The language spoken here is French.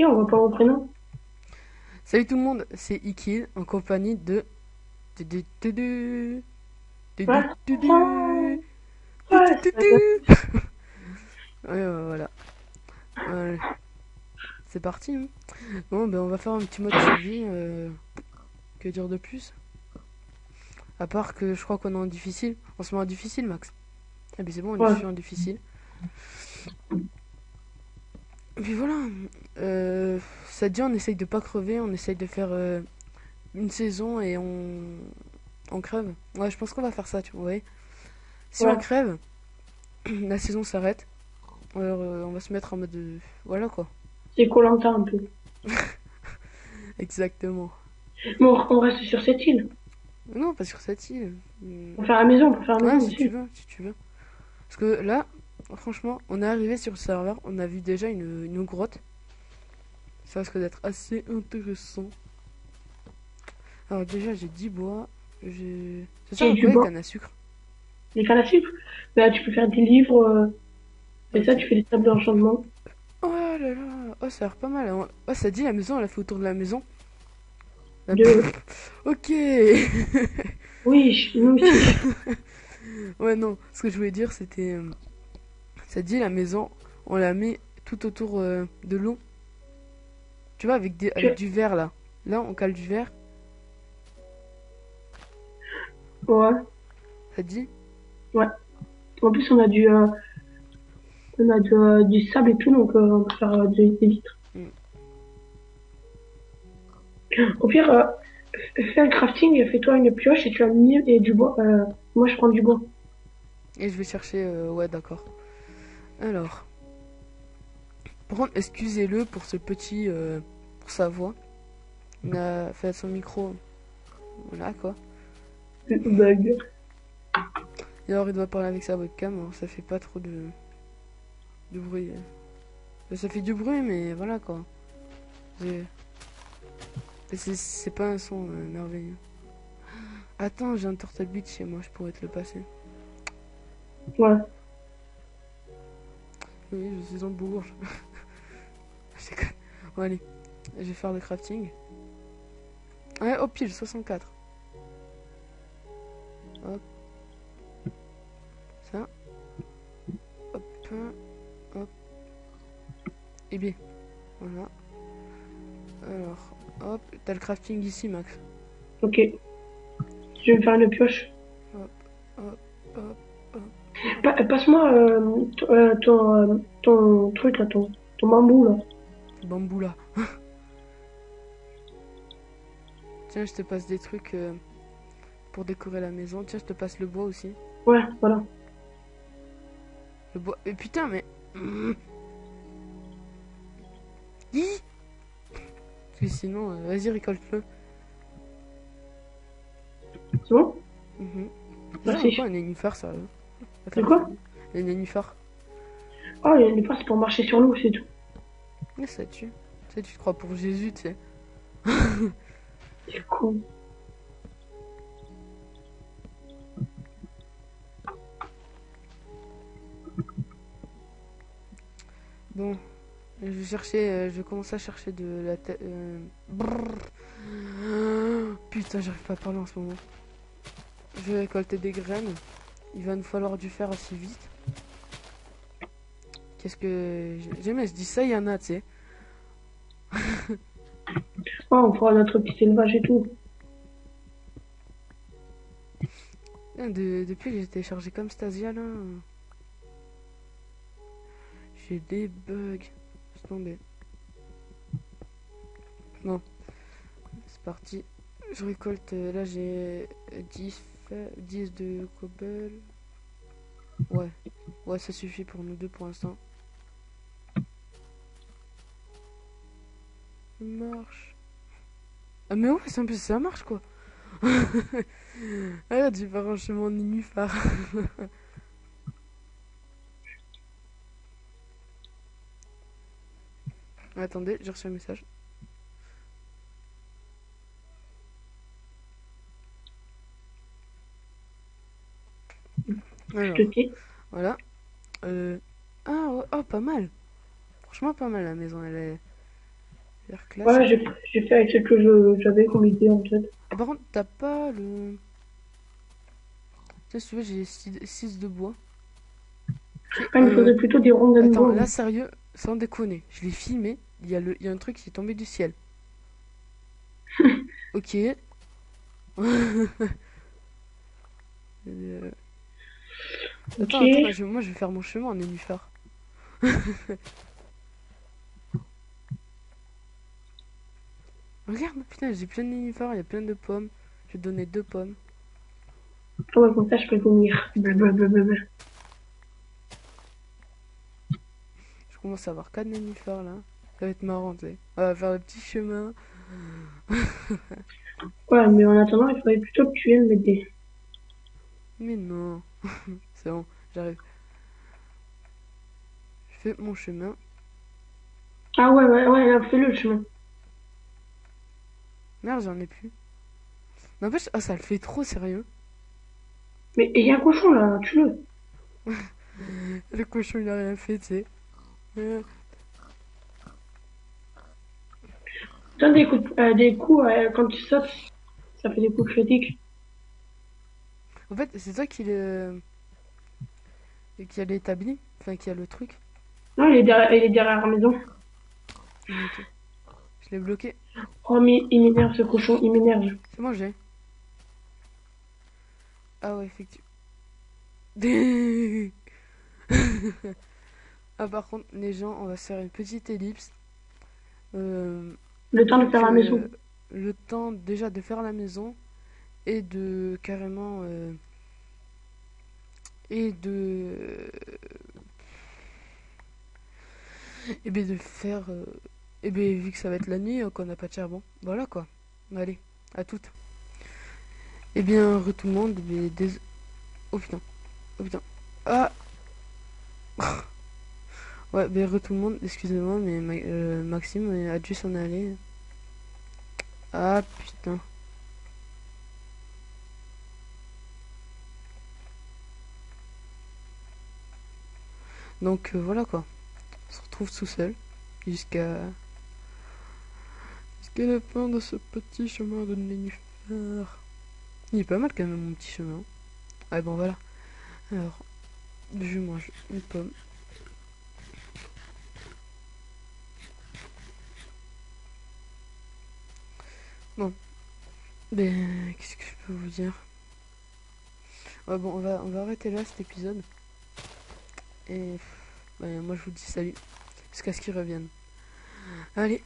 Et on voit pas mon prénom. Salut tout le monde, c'est Ikil en compagnie de... Tudu, tudu, tudu, Ouais, tudu, tudu, ouais, tudu. Ouais, voilà. Ouais, c'est parti, hein. Bon, ben on va faire un petit mode survie. Que dire de plus? À part que je crois qu'on est en difficile. On se met en difficile, Max. Ah ben c'est bon, je ouais. suis en difficile. Et puis voilà. Ça dit, on essaye de pas crever, on essaye de faire une saison et on crève. Ouais, je pense qu'on va faire ça, tu vois. Ouais. Si on Ouais, crève, la saison s'arrête. Alors, on va se mettre en mode voilà quoi. c'est koh un peu. Exactement. Mais on reste sur cette île. Non, pas sur cette île. Pour faire la maison, pour faire la Ouais, maison si tu aussi. veux, si tu veux. Parce que là, franchement, on est arrivé sur le serveur, on a vu déjà une grotte. Ça risque d'être assez intéressant. Alors déjà, j'ai 10 bois. J'ai... Ça sert Et à du quoi les bois. cannes à sucre? Les cannes à sucre. Bah, tu peux faire des livres. Et ça, Ok. tu fais des tables d'enchantement. Oh là là. Oh, ça a l'air pas mal, hein. Oh, ça dit la maison, elle a fait autour de la maison. De... Ok. Oui, nous aussi. Ouais, non. Ce que je voulais dire, c'était... ça dit la maison, on la met tout autour de l'eau. Tu vois, avec Tu... du verre là. Là, on cale du verre. Ouais, Ça dit? ouais. En plus, on a du sable et tout, donc on peut faire des vitres. Mm. Au pire, fais un crafting, fais-toi une pioche et tu as mis et du bois. Moi, je prends du bois. Et je vais chercher... ouais, d'accord. Alors... Par contre, excusez-le pour ce petit... pour sa voix. Il a fait son micro. Voilà, quoi. Bug. Et alors, il doit parler avec sa webcam. Alors, ça fait pas trop de bruit. Ça fait du bruit, mais voilà, quoi. C'est c'est pas un son merveilleux. Attends, j'ai un Turtle Beach chez moi. Je pourrais te le passer. Ouais. Oui, je suis en Bourges. Je déconne. Bon, allez. Je vais faire le crafting. Ouais, oh pile, 64. Hop, ça. Hop, hop. Et bien, voilà. Alors, hop. T'as le crafting ici, Max. Ok. Je vais me faire une pioche. Hop, hop, hop, hop. Passe-moi ton truc, là, ton bambou, là. Bambou là. Tiens, je te passe des trucs pour décorer la maison. Tiens, je te passe le bois aussi. Ouais, voilà. Le bois. Et putain, mais. Hi. Parce que sinon, vas-y, récolte-le. C'est bon? Mhm. Ça sert à Merci. quoi un nénuphar, ça De Attends, quoi? les nénuphars. Ah, il n'est pas, c'est pour marcher sur l'eau, c'est tout. Mais ça tue. Tu sais, tu te crois pour Jésus, tu sais. C'est cool. Bon, je vais chercher. Je vais commencer à chercher de la tête. Putain, j'arrive pas à parler en ce moment. Je vais récolter des graines. Il va nous falloir du fer assez vite. Qu'est-ce que. Jamais je dis ça, il y en a, tu sais. Ah, on fera notre petit élevage et tout. Depuis que j'ai téléchargé comme Stasia là, j'ai des bugs. Laisse tomber. Bon, c'est parti. Je récolte, là j'ai 10 de cobble. Ouais, ouais, ça suffit pour nous deux pour l'instant. Ça marche. Ah, mais ouais, c'est un peu ça marche quoi. Ah, j'ai pas branché mon nénuphar. Attendez, j'ai reçu un message. Je te Alors, dis. voilà. Euh... Ah, ouais, oh, pas mal. Franchement, pas mal la maison. Elle est. Vert Ouais, classique. j'ai fait avec ce que j'avais comme idée en tête. Et par contre, t'as pas le... Tu sais, si tu veux, j'ai 6 de bois. Ok, Ah, il me faudrait plutôt des rondins de attends, bois, là, hein. sérieux, sans déconner, je l'ai filmé, il y a un truc qui est tombé du ciel. Ok. Euh, Ok. attends, non, moi, je vais faire mon chemin en nénuphar. Regarde, putain, j'ai plein de nénuphars, il y a plein de pommes. Je vais te donner 2 pommes. Ah ouais, comme ça, je peux venir. Putain, Blablabla. je commence à avoir 4 nénuphars, là. Ça va être marrant, tu sais. On va faire le petit chemin. Ouais, mais en attendant, il faudrait plutôt que tu viennes m'aider. Mais non. C'est bon, j'arrive. Je fais mon chemin. Ah ouais, ouais, ouais, là, fais-le le chemin. Merde, j'en ai plus. N'empêche, ah, ça le fait trop sérieux. Mais il y a un cochon là, tue-le. Le cochon, il a rien fait, tu sais. Donne des coups quand tu sautes, ça fait des coups critiques. En fait, c'est toi qui a l'établi. Enfin, qui a le truc. Non, il est derrière la maison. Ok. Je l'ai bloqué. Oh, mais il m'énerve ce cochon, il m'énerve. C'est moi, j'ai. Ah ouais, effectivement. Ah, par contre, les gens, on va se faire une petite ellipse. Le temps de Pour faire la que maison. le temps déjà de faire la maison et de carrément et de et ben de faire et ben vu que ça va être la nuit qu'on n'a pas de charbon, voilà quoi. Allez, à toutes. Et bien re tout le monde, mais oh putain, oh putain. Ah ouais, ben re tout le monde, excusez-moi, mais Maxime a dû s'en aller. Ah putain. Donc voilà quoi. On se retrouve tout seul jusqu'à jusqu'à la fin de ce petit chemin de nénuphar. Il est pas mal quand même mon petit chemin. Ah bon voilà. Alors, je mange une pomme. Bon, ben qu'est-ce que je peux vous dire? Ouais, bon, on va arrêter là cet épisode. Et ben, moi je vous dis salut. Jusqu'à ce qu'ils reviennent. Allez,